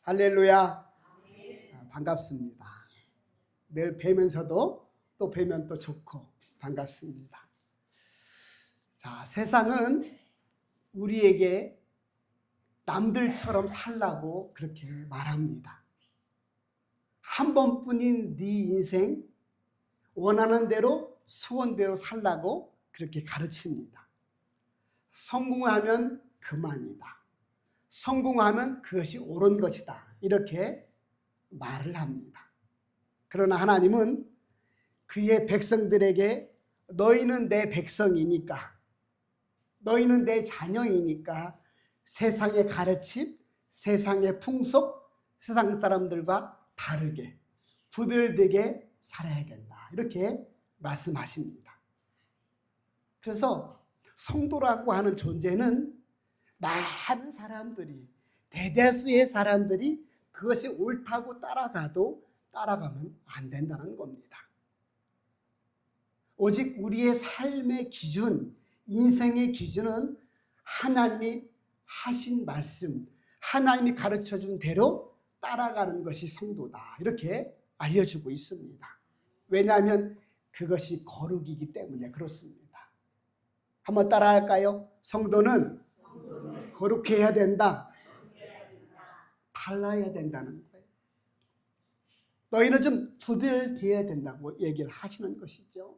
할렐루야. 반갑습니다. 늘 뵈면서도 또 뵈면 또 좋고 반갑습니다. 자, 세상은 우리에게 남들처럼 살라고 그렇게 말합니다. 한 번뿐인 네 인생 원하는 대로 소원대로 살라고 그렇게 가르칩니다. 성공하면 그만이다. 성공하면 그것이 옳은 것이다. 이렇게 말을 합니다. 그러나 하나님은 그의 백성들에게 너희는 내 백성이니까, 너희는 내 자녀이니까 세상의 가르침, 세상의 풍속, 세상 사람들과 다르게 구별되게 살아야 된다. 이렇게 말씀하십니다. 그래서 성도라고 하는 존재는 많은 사람들이, 대다수의 사람들이 그것이 옳다고 따라가면 안 된다는 겁니다. 오직 우리의 삶의 기준, 인생의 기준은 하나님이 하신 말씀, 하나님이 가르쳐준 대로 따라가는 것이 성도다. 이렇게 알려주고 있습니다. 왜냐하면 그것이 거룩이기 때문에 그렇습니다. 한번 따라할까요? 성도는 거룩해야 된다. 달라야 된다는 거예요. 너희는 좀 구별되어야 된다고 얘기를 하시는 것이죠.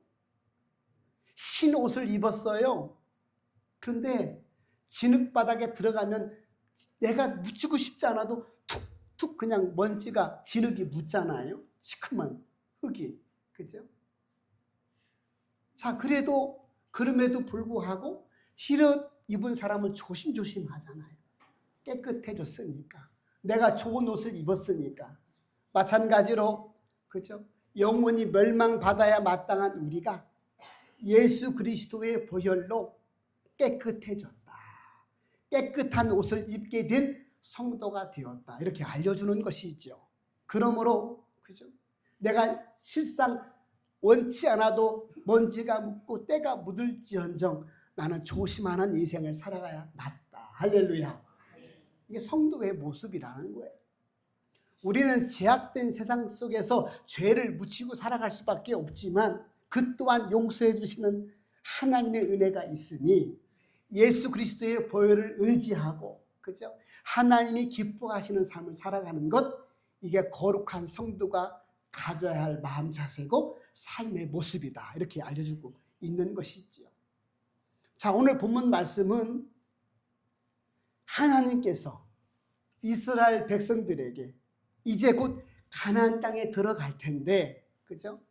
흰 옷을 입었어요. 그런데 진흙바닥에 들어가면 내가 묻히고 싶지 않아도 툭툭 그냥 먼지가 진흙이 묻잖아요. 시커먼 흙이. 그죠? 자, 그럼에도 불구하고 흰 옷 입은 사람은 조심조심 하잖아요. 깨끗해졌으니까. 내가 좋은 옷을 입었으니까. 마찬가지로, 그죠? 영원히 멸망받아야 마땅한 우리가 예수 그리스도의 보혈로 깨끗해졌다. 깨끗한 옷을 입게 된 성도가 되었다. 이렇게 알려주는 것이죠. 그러므로, 그죠? 내가 실상 원치 않아도 먼지가 묻고 때가 묻을지언정 나는 조심하는 인생을 살아가야 맞다. 할렐루야. 이게 성도의 모습이라는 거예요. 우리는 제약된 세상 속에서 죄를 묻히고 살아갈 수밖에 없지만 그 또한 용서해 주시는 하나님의 은혜가 있으니 예수 그리스도의 보혈을 의지하고, 그죠? 하나님이 기뻐하시는 삶을 살아가는 것, 이게 거룩한 성도가 가져야 할 마음 자세고 삶의 모습이다. 이렇게 알려주고 있는 것이지요. 자, 오늘 본문 말씀은 하나님께서 이스라엘 백성들에게 이제 곧 가나안 땅에 들어갈 텐데, 그죠?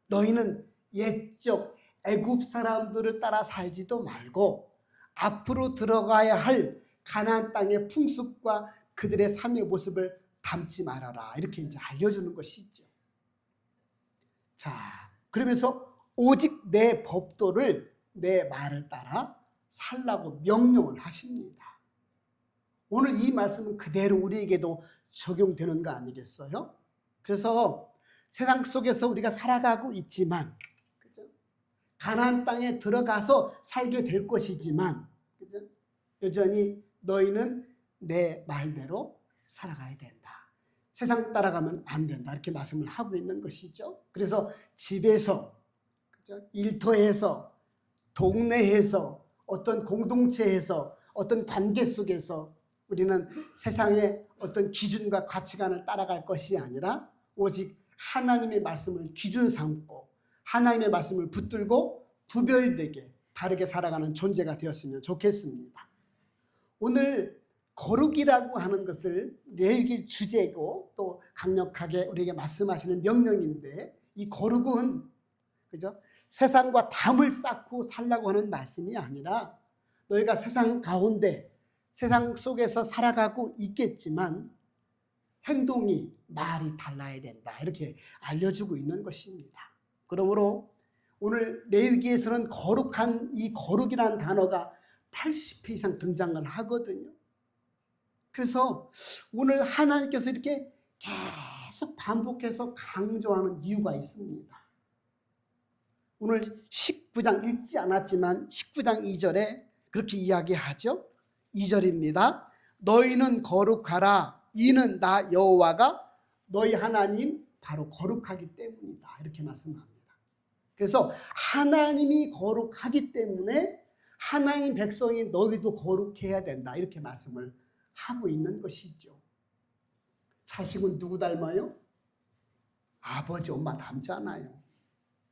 너희는 옛적 애굽 사람들을 따라 살지도 말고 앞으로 들어가야 할 가나안 땅의 풍습과 그들의 삶의 모습을 담지 말아라. 이렇게 이제 알려주는 것이죠. 자, 그러면서 오직 내 법도를, 내 말을 따라 살라고 명령을 하십니다. 오늘 이 말씀은 그대로 우리에게도 적용되는 거 아니겠어요? 그래서 세상 속에서 우리가 살아가고 있지만, 그죠? 가나안 땅에 들어가서 살게 될 것이지만, 그죠? 여전히 너희는 내 말대로 살아가야 된다. 세상 따라가면 안 된다. 이렇게 말씀을 하고 있는 것이죠. 그래서 집에서, 그죠? 일터에서, 동네에서, 어떤 공동체에서, 어떤 관계 속에서 우리는 세상의 어떤 기준과 가치관을 따라갈 것이 아니라 오직 하나님의 말씀을 기준 삼고 하나님의 말씀을 붙들고 구별되게 다르게 살아가는 존재가 되었으면 좋겠습니다. 오늘 거룩이라고 하는 것을 레위기 주제고 또 강력하게 우리에게 말씀하시는 명령인데, 이 거룩은, 그죠? 세상과 담을 쌓고 살라고 하는 말씀이 아니라 너희가 세상 가운데, 세상 속에서 살아가고 있겠지만 행동이, 말이 달라야 된다. 이렇게 알려주고 있는 것입니다. 그러므로 오늘 레위기에서는 거룩한, 이 거룩이라는 단어가 80회 이상 등장을 하거든요. 그래서 오늘 하나님께서 이렇게 계속 반복해서 강조하는 이유가 있습니다. 오늘 19장 읽지 않았지만 19장 2절에 그렇게 이야기하죠. 2절입니다. 너희는 거룩하라. 이는 나 여호와가 너희 하나님 바로 거룩하기 때문이다. 이렇게 말씀합니다. 그래서 하나님이 거룩하기 때문에 하나님 백성이 너희도 거룩해야 된다. 이렇게 말씀을 하고 있는 것이죠. 자식은 누구 닮아요? 아버지, 엄마 닮잖아요.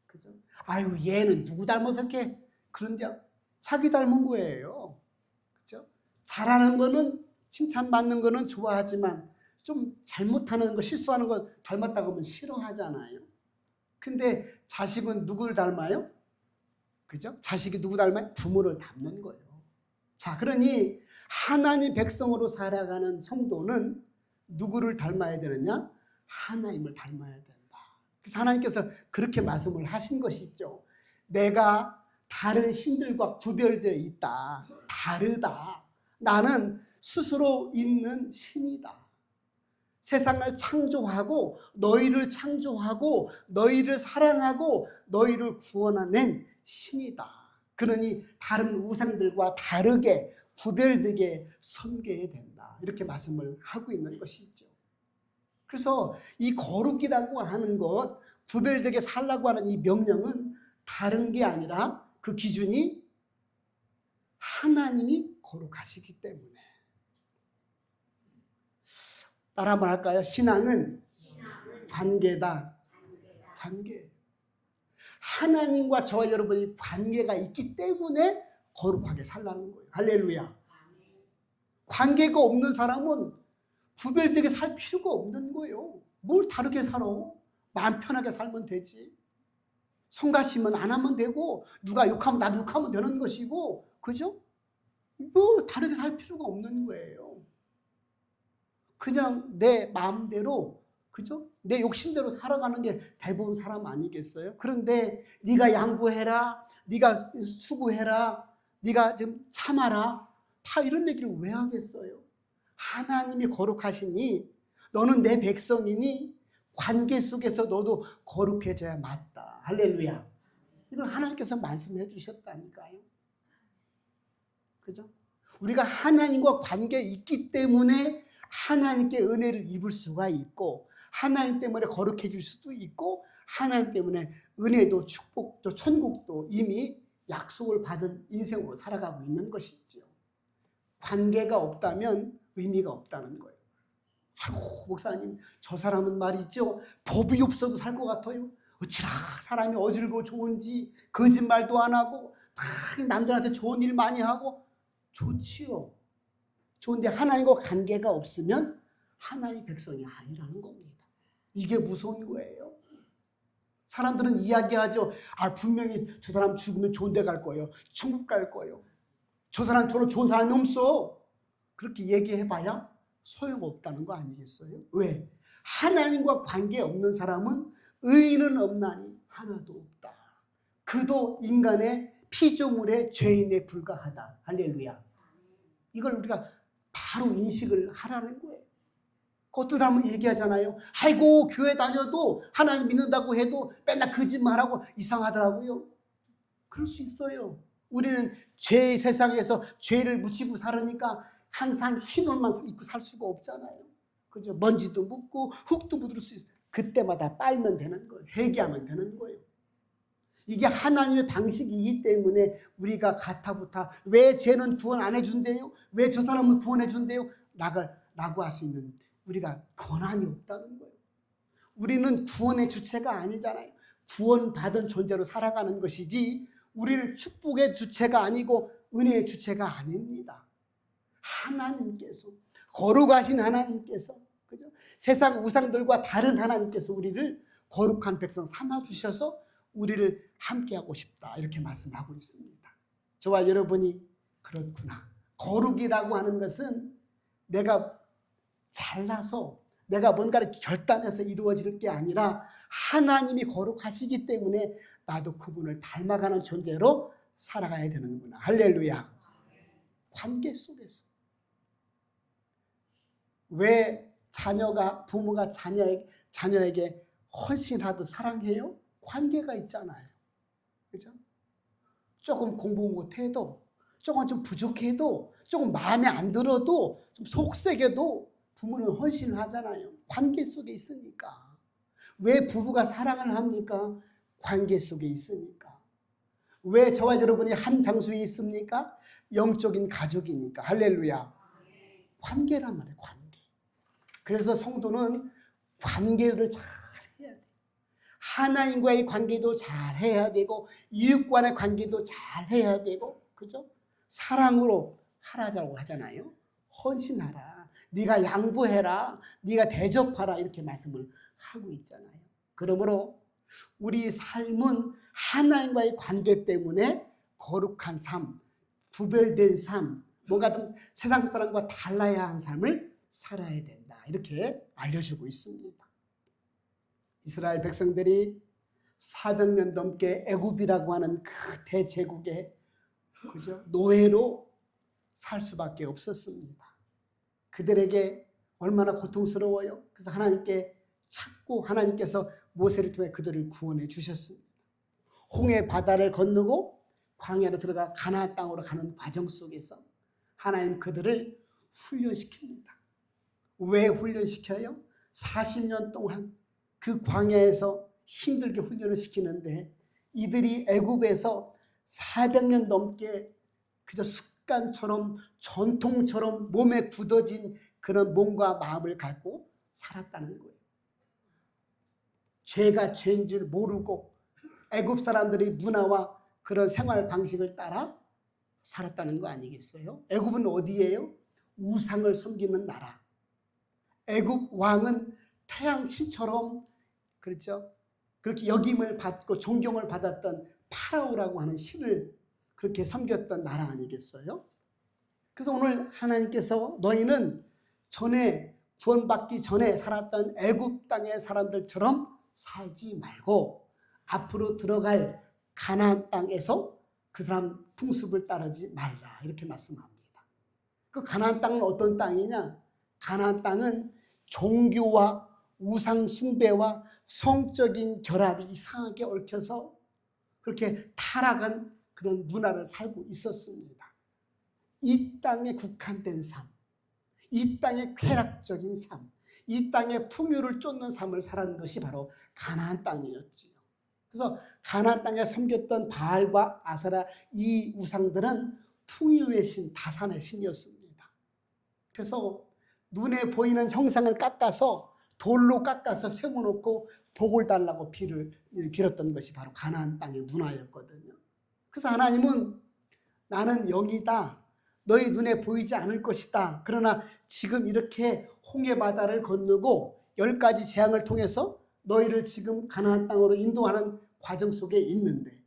그죠? 아유, 얘는 누구 닮아서 이렇게 그런데 자기 닮은 거예요. 그죠? 잘하는 거는 칭찬받는 거는 좋아하지만 좀 잘못하는 거, 실수하는 거 닮았다고 하면 싫어하잖아요. 근데 자식은 누구를 닮아요? 그죠? 자식이 누구 닮아요? 부모를 닮는 거예요. 자, 그러니 하나님 백성으로 살아가는 성도는 누구를 닮아야 되느냐? 하나님을 닮아야 된다. 그래서 하나님께서 그렇게 말씀을 하신 것이죠. 내가 다른 신들과 구별되어 있다. 다르다. 나는 스스로 있는 신이다. 세상을 창조하고 너희를 창조하고 너희를 사랑하고 너희를 구원하는 신이다. 그러니 다른 우상들과 다르게 구별되게 섬겨야 된다. 이렇게 말씀을 하고 있는 것이죠. 그래서 이 거룩이라고 하는 것, 구별되게 살라고 하는 이 명령은 다른 게 아니라 그 기준이 하나님이 거룩하시기 때문에. 따라 한번 할까요? 신앙은 관계다. 관계. 하나님과 저와 여러분이 관계가 있기 때문에 거룩하게 살라는 거예요. 할렐루야. 관계가 없는 사람은 구별되게 살 필요가 없는 거예요. 뭘 다르게 살아? 마음 편하게 살면 되지. 성가시면 안 하면 되고, 누가 욕하면 나도 욕하면 되는 것이고, 그죠? 뭐 다르게 살 필요가 없는 거예요. 그냥 내 마음대로, 그죠? 내 욕심대로 살아가는 게 대부분 사람 아니겠어요? 그런데 네가 양보해라, 네가 수고해라, 네가 좀 참아라, 다 이런 얘기를 왜 하겠어요? 하나님이 거룩하시니 너는 내 백성이니 관계 속에서 너도 거룩해져야 맞다. 할렐루야. 이걸 하나님께서 말씀해 주셨다니까요. 그죠? 우리가 하나님과 관계에 있기 때문에 하나님께 은혜를 입을 수가 있고, 하나님 때문에 거룩해질 수도 있고, 하나님 때문에 은혜도 축복도 천국도 이미 약속을 받은 인생으로 살아가고 있는 것이죠. 관계가 없다면 의미가 없다는 거예요. 아이고, 목사님, 저 사람은 말이죠, 법이 없어도 살 것 같아요. 어찌나 사람이 어질고 좋은지, 거짓말도 안 하고 다 남들한테 좋은 일 많이 하고 좋지요. 좋은데 하나님과 관계가 없으면 하나님의 백성이 아니라는 겁니다. 이게 무서운 거예요. 사람들은 이야기하죠. 아, 분명히 저 사람 죽으면 좋은 데 갈 거예요. 천국 갈 거예요. 저 사람처럼 좋은 사람이 없어. 그렇게 얘기해봐야 소용없다는 거 아니겠어요? 왜? 하나님과 관계 없는 사람은 의인은 없나니 하나도 없다. 그도 인간의 피조물의 죄인에 불과하다. 할렐루야. 이걸 우리가 바로 인식을 하라는 거예요. 어떤 사람은 얘기하잖아요. 아이고, 교회 다녀도 하나님 믿는다고 해도 맨날 거짓말하고 이상하더라고요. 그럴 수 있어요. 우리는 죄의 세상에서 죄를 묻히고 살으니까 항상 흰 옷만 입고 살 수가 없잖아요. 그죠? 먼지도 묻고 흙도 묻을 수 있어요. 그때마다 빨면 되는 거예요. 회개하면 되는 거예요. 이게 하나님의 방식이기 때문에 우리가 가타부타 왜 쟤는 구원 안 해준대요? 왜 저 사람은 구원해 준대요? 라고 할 수 있는 우리가 권한이 없다는 거예요. 우리는 구원의 주체가 아니잖아요. 구원받은 존재로 살아가는 것이지 우리는 축복의 주체가 아니고 은혜의 주체가 아닙니다. 하나님께서, 거룩하신 하나님께서, 그죠? 세상 우상들과 다른 하나님께서 우리를 거룩한 백성 삼아주셔서 우리를 함께하고 싶다. 이렇게 말씀하고 있습니다. 저와 여러분이 그렇구나. 거룩이라고 하는 것은 내가 잘나서 내가 뭔가를 결단해서 이루어질 게 아니라 하나님이 거룩하시기 때문에 나도 그분을 닮아가는 존재로 살아가야 되는구나. 할렐루야. 관계 속에서. 왜 부모가 자녀에게 헌신하듯 사랑해요? 관계가 있잖아요. 그죠? 조금 공부 못해도, 조금 좀 부족해도, 조금 마음에 안 들어도, 좀 속색해도 부모는 헌신을 하잖아요. 관계 속에 있으니까. 왜 부부가 사랑을 합니까? 관계 속에 있으니까. 왜 저와 여러분이 한 장소에 있습니까? 영적인 가족이니까. 할렐루야. 관계란 말이에요. 관계. 그래서 성도는 관계를 잘 해야 돼요. 하나님과의 관계도 잘 해야 되고 이웃과의 관계도 잘 해야 되고, 그죠? 사랑으로 하라고 하잖아요. 헌신하라. 네가 양보해라. 네가 대접하라. 이렇게 말씀을 하고 있잖아요. 그러므로 우리 삶은 하나님과의 관계 때문에 거룩한 삶, 구별된 삶, 뭔가 좀 세상 사람과 달라야 하는 삶을 살아야 된다. 이렇게 알려주고 있습니다. 이스라엘 백성들이 400년 넘게 애굽이라고 하는 그 대제국의, 그죠? 노예로 살 수밖에 없었습니다. 그들에게 얼마나 고통스러워요. 그래서 하나님께 찾고 하나님께서 모세를 통해 그들을 구원해 주셨습니다. 홍해 바다를 건너고 광야로 들어가 가나안 땅으로 가는 과정 속에서 하나님 그들을 훈련시킵니다. 왜 훈련시켜요? 40년 동안 그 광야에서 힘들게 훈련을 시키는데 이들이 애굽에서 400년 넘게 그저 습관처럼 전통처럼 몸에 굳어진 그런 몸과 마음을 갖고 살았다는 거예요. 죄가 죄인 줄 모르고 애굽 사람들의 문화와 그런 생활 방식을 따라 살았다는 거 아니겠어요? 애굽은 어디예요? 우상을 섬기는 나라. 애굽 왕은 태양신처럼, 그렇죠? 그렇게 역임을 받고 존경을 받았던 파라오라고 하는 신을 그렇게 섬겼던 나라 아니겠어요? 그래서 오늘 하나님께서 너희는 전에 구원받기 전에 살았던 애굽 땅의 사람들처럼 살지 말고 앞으로 들어갈 가나안 땅에서 그 사람 풍습을 따르지 말라, 이렇게 말씀합니다. 그 가나안 땅은 어떤 땅이냐? 가나안 땅은 종교와 우상 숭배와 성적인 결합이 이상하게 얽혀서 그렇게 타락한 그런 문화를 살고 있었습니다. 이 땅에 국한된 삶, 이 땅의 쾌락적인 삶, 이 땅의 풍요를 쫓는 삶을 살아가는 것이 바로 가나안 땅이었지요. 그래서 가나안 땅에 섬겼던 바알과 아세라 이 우상들은 풍요의 신, 다산의 신이었습니다. 그래서 눈에 보이는 형상을 깎아서 돌로 깎아서 세워놓고 복을 달라고 빌었던 것이 바로 가나안 땅의 문화였거든요. 그래서 하나님은 나는 영이다. 너희 눈에 보이지 않을 것이다. 그러나 지금 이렇게 홍해바다를 건너고 10가지 재앙을 통해서 너희를 지금 가나안 땅으로 인도하는 과정 속에 있는데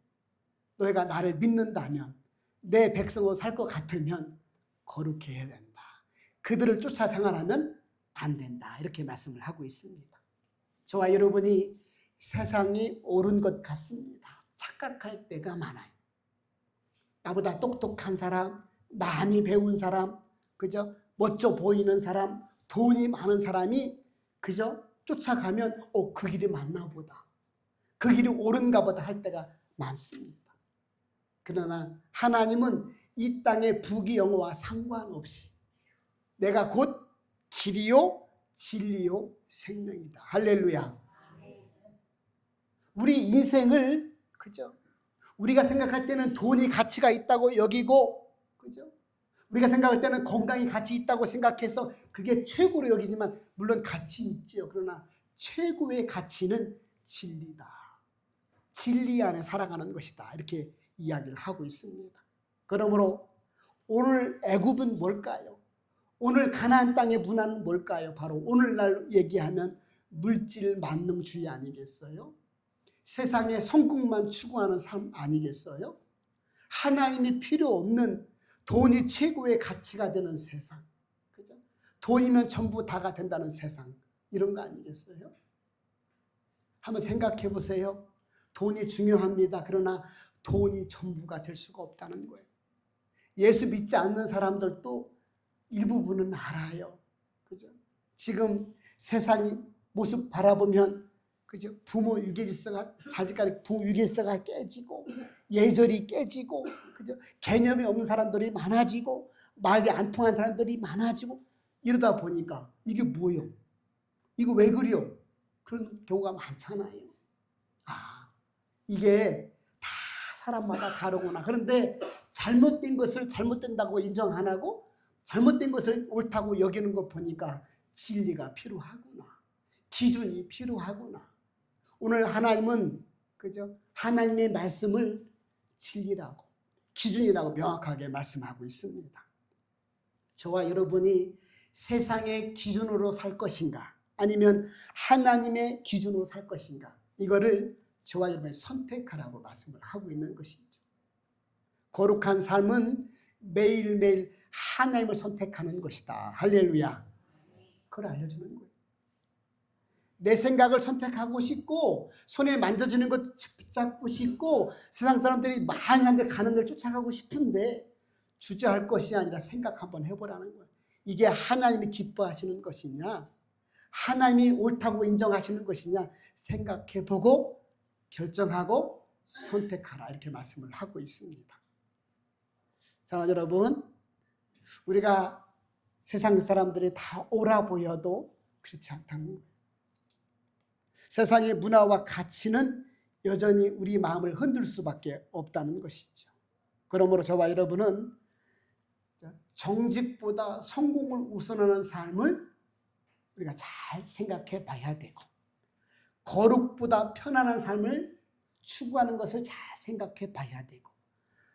너희가 나를 믿는다면 내 백성으로 살 것 같으면 거룩해야 된다. 그들을 쫓아 생활하면 안 된다. 이렇게 말씀을 하고 있습니다. 저와 여러분이 세상이 옳은 것 같습니다. 착각할 때가 많아요. 나보다 똑똑한 사람, 많이 배운 사람, 그죠? 멋져 보이는 사람, 돈이 많은 사람이 그죠? 쫓아가면 그 길이 맞나 보다. 그 길이 옳은가 보다 할 때가 많습니다. 그러나 하나님은 이 땅의 부귀영화와 상관없이 내가 곧 길이요 진리요 생명이다. 할렐루야. 우리 인생을, 그죠? 우리가 생각할 때는 돈이 가치가 있다고 여기고, 그죠? 우리가 생각할 때는 건강이 가치 있다고 생각해서 그게 최고로 여기지만 물론 가치 있지요. 그러나 최고의 가치는 진리다. 진리 안에 살아가는 것이다. 이렇게 이야기를 하고 있습니다. 그러므로 오늘 애굽은 뭘까요? 오늘 가나안 땅의 문화는 뭘까요? 바로 오늘날 얘기하면 물질 만능주의 아니겠어요? 세상의 성공만 추구하는 삶 아니겠어요? 하나님이 필요 없는 돈이 최고의 가치가 되는 세상, 그죠? 돈이면 전부 다가 된다는 세상, 이런 거 아니겠어요? 한번 생각해 보세요. 돈이 중요합니다. 그러나 돈이 전부가 될 수가 없다는 거예요. 예수 믿지 않는 사람들도 일부분은 알아요. 그죠? 지금 세상이 모습 바라보면, 그죠? 부모 유계질서가, 자식간의 부모 유계질서가 깨지고, 예절이 깨지고, 그죠? 개념이 없는 사람들이 많아지고, 말이 안 통하는 사람들이 많아지고, 이러다 보니까 이게 뭐예요? 이거 왜 그래요? 그런 경우가 많잖아요. 아, 이게 다 사람마다 다르구나. 그런데 잘못된 것을 잘못된다고 인정 안 하고 잘못된 것을 옳다고 여기는 거 보니까 진리가 필요하구나. 기준이 필요하구나. 오늘 하나님은 그죠? 하나님의 말씀을 진리라고 기준이라고 명확하게 말씀하고 있습니다. 저와 여러분이 세상의 기준으로 살 것인가 아니면 하나님의 기준으로 살 것인가 이거를 저와 여러분이 선택하라고 말씀을 하고 있는 것이죠. 거룩한 삶은 매일매일 하나님을 선택하는 것이다. 할렐루야. 그걸 알려주는 거예요. 내 생각을 선택하고 싶고 손에 만져지는 것 붙잡고 싶고 세상 사람들이 많이 한데 가는 데를 쫓아가고 싶은데 주저할 것이 아니라 생각 한번 해보라는 거예요. 이게 하나님이 기뻐하시는 것이냐 하나님이 옳다고 인정하시는 것이냐 생각해보고 결정하고 선택하라 이렇게 말씀을 하고 있습니다. 자, 여러분 우리가 세상 사람들이 다 옳아 보여도 그렇지 않다는 거예요. 세상의 문화와 가치는 여전히 우리 마음을 흔들 수밖에 없다는 것이죠. 그러므로 저와 여러분은 정직보다 성공을 우선하는 삶을 우리가 잘 생각해 봐야 되고 거룩보다 편안한 삶을 추구하는 것을 잘 생각해 봐야 되고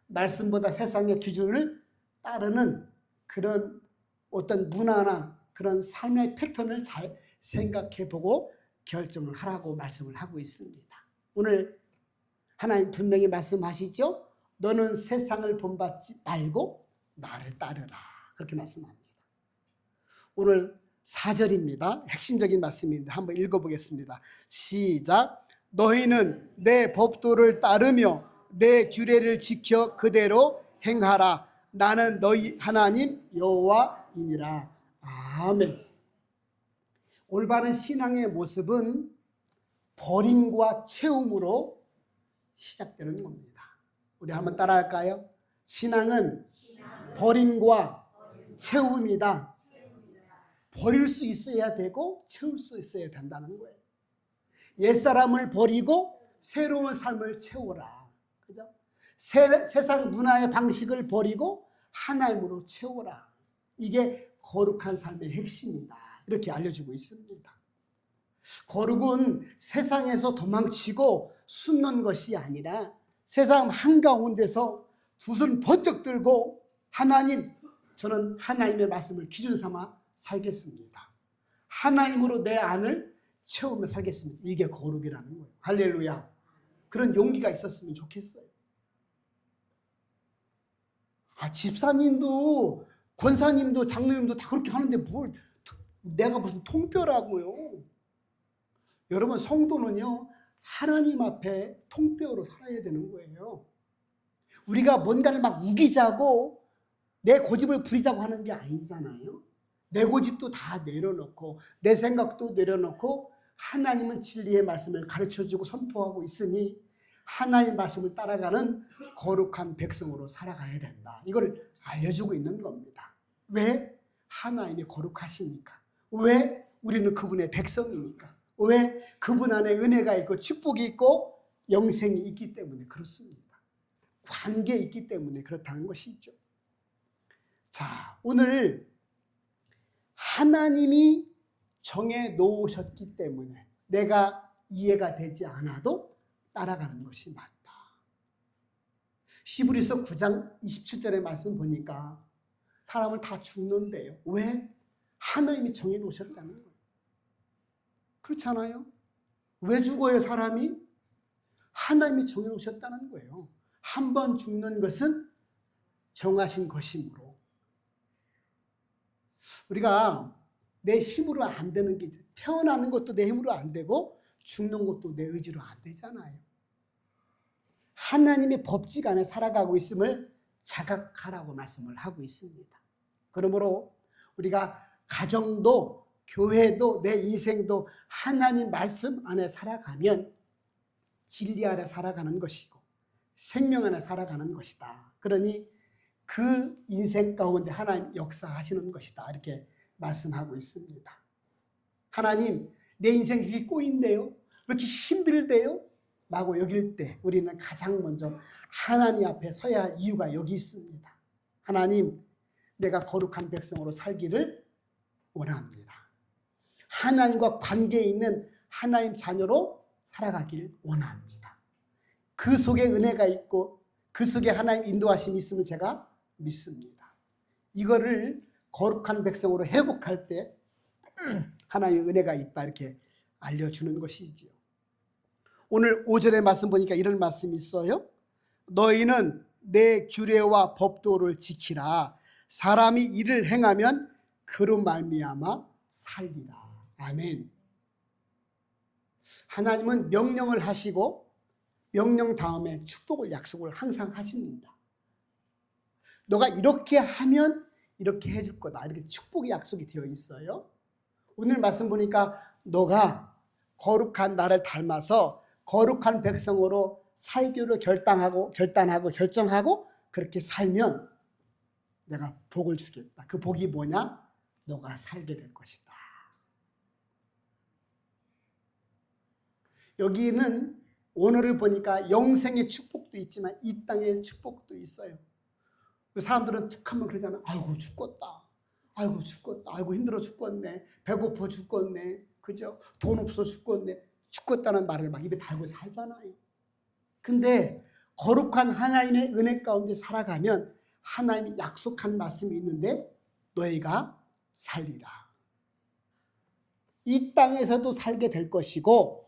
말씀보다 세상의 기준을 따르는 그런 어떤 문화나 그런 삶의 패턴을 잘 생각해 보고 결정을 하라고 말씀을 하고 있습니다. 오늘 하나님 분명히 말씀하시죠. 너는 세상을 본받지 말고 나를 따르라. 그렇게 말씀합니다. 오늘 4절입니다. 핵심적인 말씀인데 한번 읽어보겠습니다. 시작. 너희는 내 법도를 따르며 내 규례를 지켜 그대로 행하라. 나는 너희 하나님 여호와이니라. 아멘. 올바른 신앙의 모습은 버림과 채움으로 시작되는 겁니다. 우리 한번 따라할까요? 신앙은 버림과 채움이다. 버릴 수 있어야 되고 채울 수 있어야 된다는 거예요. 옛사람을 버리고 새로운 삶을 채워라. 그죠? 세상 문화의 방식을 버리고 하나님으로 채워라. 이게 거룩한 삶의 핵심이다. 이렇게 알려주고 있습니다. 거룩은 세상에서 도망치고 숨는 것이 아니라 세상 한가운데서 두 손 번쩍 들고 하나님, 저는 하나님의 말씀을 기준 삼아 살겠습니다. 하나님으로 내 안을 채우며 살겠습니다. 이게 거룩이라는 거예요. 할렐루야. 그런 용기가 있었으면 좋겠어요. 집사님도 권사님도 장로님도 다 그렇게 하는데 뭘 내가 무슨 통뼈라고요. 여러분 성도는요 하나님 앞에 통뼈로 살아야 되는 거예요. 우리가 뭔가를 막 우기자고 내 고집을 부리자고 하는 게 아니잖아요. 내 고집도 다 내려놓고 내 생각도 내려놓고 하나님은 진리의 말씀을 가르쳐주고 선포하고 있으니 하나님의 말씀을 따라가는 거룩한 백성으로 살아가야 된다. 이걸 알려주고 있는 겁니다. 왜? 하나님이 거룩하시니까. 왜? 우리는 그분의 백성이니까. 왜? 그분 안에 은혜가 있고 축복이 있고 영생이 있기 때문에 그렇습니다. 관계에 있기 때문에 그렇다는 것이죠. 자, 오늘 하나님이 정해 놓으셨기 때문에 내가 이해가 되지 않아도 따라가는 것이 맞다. 히브리서 9장 27절의 말씀 보니까 사람은 다 죽는데요. 왜? 하나님이 정해 놓으셨다는 거예요. 그렇잖아요? 왜 죽어요, 사람이? 하나님이 정해 놓으셨다는 거예요. 한 번 죽는 것은 정하신 것이므로. 우리가 내 힘으로 안 되는 게 태어나는 것도 내 힘으로 안 되고 죽는 것도 내 의지로 안 되잖아요. 하나님의 법칙 안에 살아가고 있음을 자각하라고 말씀을 하고 있습니다. 그러므로 우리가 가정도 교회도 내 인생도 하나님 말씀 안에 살아가면 진리 안에 살아가는 것이고 생명 안에 살아가는 것이다. 그러니 그 인생 가운데 하나님 역사하시는 것이다. 이렇게 말씀하고 있습니다. 하나님, 내 인생 이렇게 꼬인대요? 왜 이렇게 힘들대요? 라고 여길 때 우리는 가장 먼저 하나님 앞에 서야 할 이유가 여기 있습니다. 하나님, 내가 거룩한 백성으로 살기를 원합니다. 하나님과 관계 있는 하나님 자녀로 살아가길 원합니다. 그 속에 은혜가 있고 그 속에 하나님 인도하심이 있음을 제가 믿습니다. 이거를 거룩한 백성으로 회복할 때 하나님의 은혜가 있다 이렇게 알려주는 것이지요. 오늘 5절의 말씀 보니까 이런 말씀이 있어요. 너희는 내 규례와 법도를 지키라. 사람이 이를 행하면 그로 말미암아 살리라. 아멘. 하나님은 명령을 하시고 명령 다음에 축복을 약속을 항상 하십니다. 너가 이렇게 하면 이렇게 해줄 거다. 이렇게 축복의 약속이 되어 있어요. 오늘 말씀 보니까 너가 거룩한 나를 닮아서 거룩한 백성으로 살기로 결단하고 그렇게 살면 내가 복을 주겠다. 그 복이 뭐냐? 너가 살게 될 것이다. 여기는 오늘을 보니까 영생의 축복도 있지만 이 땅의 축복도 있어요. 사람들은 툭 하면 그러잖아. 아이고 죽겠다. 아이고 죽겠다. 아이고 힘들어 죽겠네. 배고파 죽겠네. 그죠? 돈 없어 죽겠네. 죽겠다는 말을 막 입에 달고 살잖아요. 근데 거룩한 하나님의 은혜 가운데 살아가면 하나님이 약속한 말씀이 있는데 너희가 살리라. 이 땅에서도 살게 될 것이고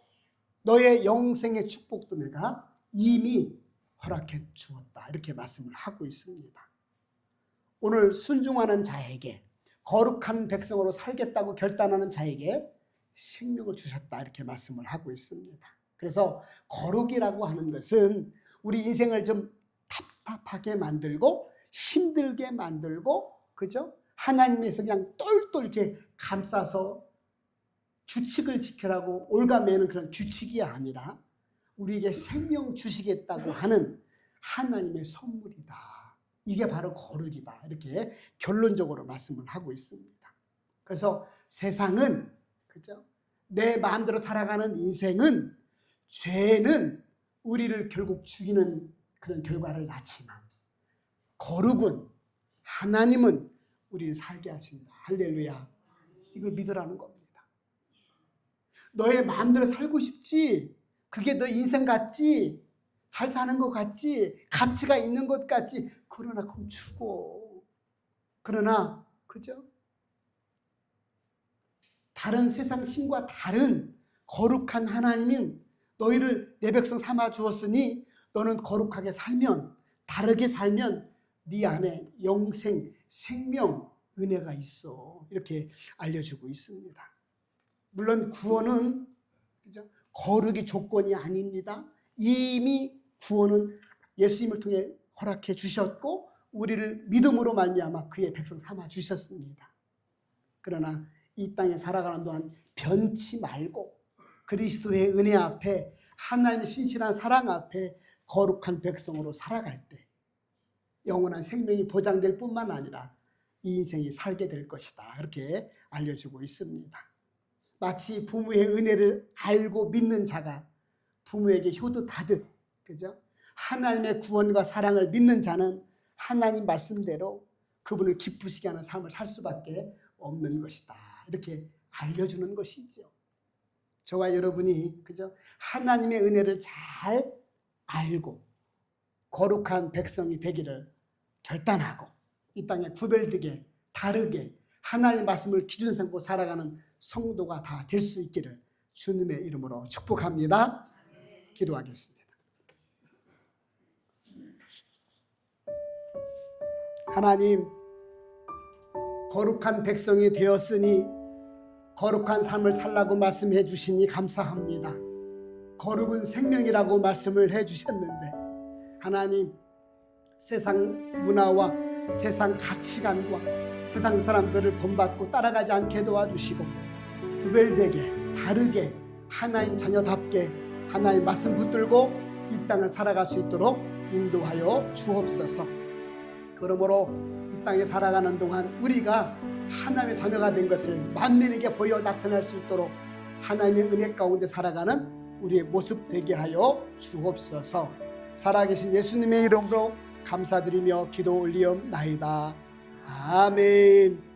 너의 영생의 축복도 내가 이미 허락해 주었다. 이렇게 말씀을 하고 있습니다. 오늘 순종하는 자에게 거룩한 백성으로 살겠다고 결단하는 자에게 생명을 주셨다. 이렇게 말씀을 하고 있습니다. 그래서 거룩이라고 하는 것은 우리 인생을 좀 답답하게 만들고 힘들게 만들고 그죠? 하나님에서 그냥 똘똘 이렇게 감싸서 규칙을 지키라고 올가매는 그런 규칙이 아니라 우리에게 생명 주시겠다고 하는 하나님의 선물이다. 이게 바로 거룩이다. 이렇게 결론적으로 말씀을 하고 있습니다. 그래서 세상은 그죠? 내 마음대로 살아가는 인생은 죄는 우리를 결국 죽이는 그런 결과를 낳지만 거룩은 하나님은 우리를 살게 하신다. 할렐루야. 이걸 믿으라는 겁니다. 너의 마음대로 살고 싶지? 그게 너 인생 같지? 잘 사는 것 같지? 가치가 있는 것 같지? 그러나 그럼 죽어. 그러나 그죠? 다른 세상 신과 다른 거룩한 하나님은 너희를 내 백성 삼아 주었으니 너는 거룩하게 살면 다르게 살면 네 안에 영생, 생명, 은혜가 있어. 이렇게 알려주고 있습니다. 물론 구원은 그죠? 거룩이 조건이 아닙니다. 이미 구원은 예수님을 통해 허락해 주셨고 우리를 믿음으로 말미암아 그의 백성 삼아 주셨습니다. 그러나 이 땅에 살아가는 동안 변치 말고 그리스도의 은혜 앞에 하나님의 신실한 사랑 앞에 거룩한 백성으로 살아갈 때 영원한 생명이 보장될 뿐만 아니라 이 인생이 살게 될 것이다. 이렇게 알려주고 있습니다. 마치 부모의 은혜를 알고 믿는 자가 부모에게 효도하듯 그죠? 하나님의 구원과 사랑을 믿는 자는 하나님 말씀대로 그분을 기쁘시게 하는 삶을 살 수밖에 없는 것이다. 이렇게 알려주는 것이죠. 저와 여러분이 그죠? 하나님의 은혜를 잘 알고 거룩한 백성이 되기를 결단하고 이 땅에 구별되게 다르게 하나님의 말씀을 기준 삼고 살아가는 성도가 다 될 수 있기를 주님의 이름으로 축복합니다. 기도하겠습니다. 하나님, 거룩한 백성이 되었으니 거룩한 삶을 살라고 말씀해 주시니 감사합니다. 거룩은 생명이라고 말씀을 해 주셨는데 하나님, 세상 문화와 세상 가치관과 세상 사람들을 본받고 따라가지 않게 도와주시고 구별되게 다르게 하나님 자녀답게 하나님 말씀 붙들고 이 땅을 살아갈 수 있도록 인도하여 주옵소서. 그러므로 이 땅에 살아가는 동안 우리가 하나님의 자녀가 된 것을 만민에게 보여 나타날 수 있도록 하나님의 은혜 가운데 살아가는 우리의 모습 되게 하여 주옵소서. 살아계신 예수님의 이름으로 감사드리며 기도 올리옵나이다. 아멘.